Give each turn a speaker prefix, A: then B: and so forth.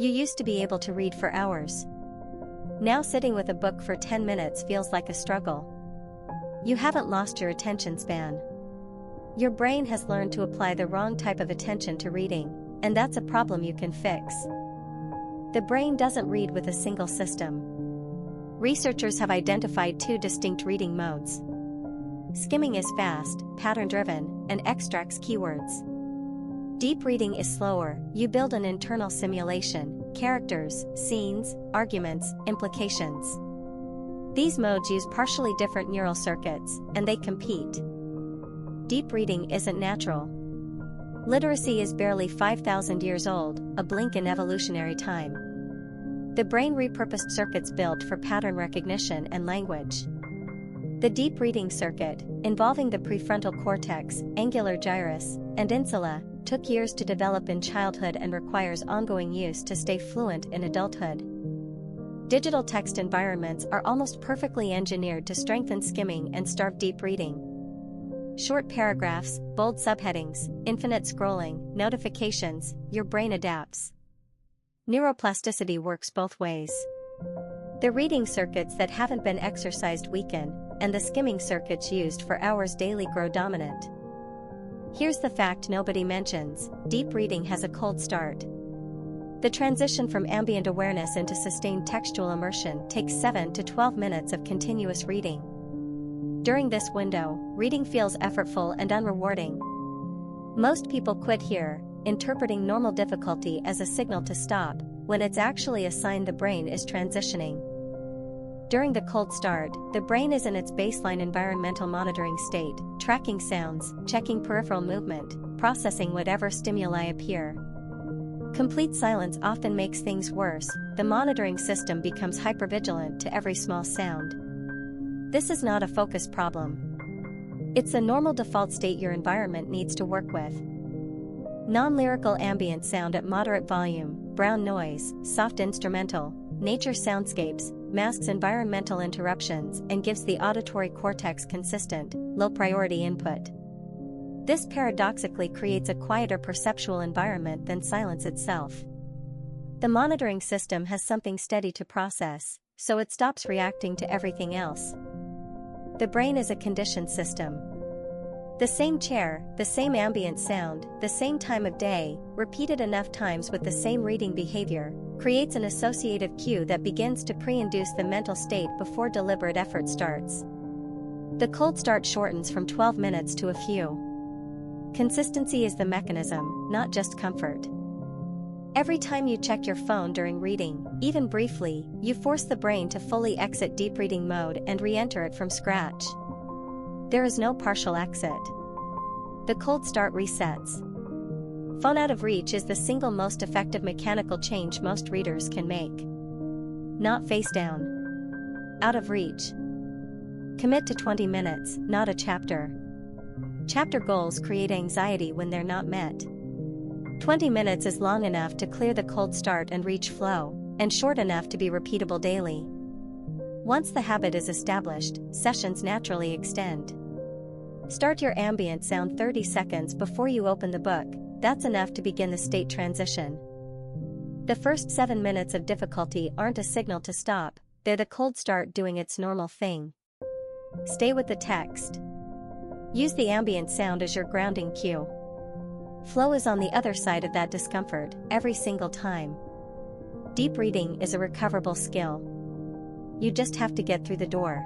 A: You used to be able to read for hours. Now sitting with a book for 10 minutes feels like a struggle. You haven't lost your attention span. Your brain has learned to apply the wrong type of attention to reading, and that's a problem you can fix. The brain doesn't read with a single system. Researchers have identified two distinct reading modes. Skimming is fast, pattern-driven, and extracts keywords. Deep reading is slower. You build an internal simulation, characters, scenes, arguments, implications. These modes use partially different neural circuits, and they compete. Deep reading isn't natural. Literacy is barely 5,000 years old, a blink in evolutionary time. The brain repurposed circuits built for pattern recognition and language. The deep reading circuit, involving the prefrontal cortex, angular gyrus, and insula, took years to develop in childhood and requires ongoing use to stay fluent in adulthood. Digital text environments are almost perfectly engineered to strengthen skimming and starve deep reading. Short paragraphs, bold subheadings, infinite scrolling, notifications, your brain adapts. Neuroplasticity works both ways. The reading circuits that haven't been exercised weaken, and the skimming circuits used for hours daily grow dominant. Here's the fact nobody mentions: deep reading has a cold start. The transition from ambient awareness into sustained textual immersion takes 7 to 12 minutes of continuous reading. During this window, reading feels effortful and unrewarding. Most people quit here, interpreting normal difficulty as a signal to stop, when it's actually a sign the brain is transitioning. During the cold start, the brain is in its baseline environmental monitoring state, tracking sounds, checking peripheral movement, processing whatever stimuli appear. Complete silence often makes things worse. The monitoring system becomes hypervigilant to every small sound. This is not a focus problem. It's a normal default state your environment needs to work with. Non-lyrical ambient sound at moderate volume, brown noise, soft instrumental, nature soundscapes, masks environmental interruptions and gives the auditory cortex consistent, low-priority input. This paradoxically creates a quieter perceptual environment than silence itself. The monitoring system has something steady to process, so it stops reacting to everything else. The brain is a conditioned system. The same chair, the same ambient sound, the same time of day, repeated enough times with the same reading behavior, creates an associative cue that begins to pre-induce the mental state before deliberate effort starts. The cold start shortens from 12 minutes to a few. Consistency is the mechanism, not just comfort. Every time you check your phone during reading, even briefly, you force the brain to fully exit deep reading mode and re-enter it from scratch. There is no partial exit. The cold start resets. Phone out of reach is the single most effective mechanical change most readers can make. Not face down. Out of reach. Commit to 20 minutes, not a chapter. Chapter goals create anxiety when they're not met. 20 minutes is long enough to clear the cold start and reach flow, and short enough to be repeatable daily. Once the habit is established, sessions naturally extend. Start your ambient sound 30 seconds before you open the book. That's enough to begin the state transition. The first 7 minutes of difficulty aren't a signal to stop, they're the cold start doing its normal thing. Stay with the text. Use the ambient sound as your grounding cue. Flow is on the other side of that discomfort, every single time. Deep reading is a recoverable skill. You just have to get through the door.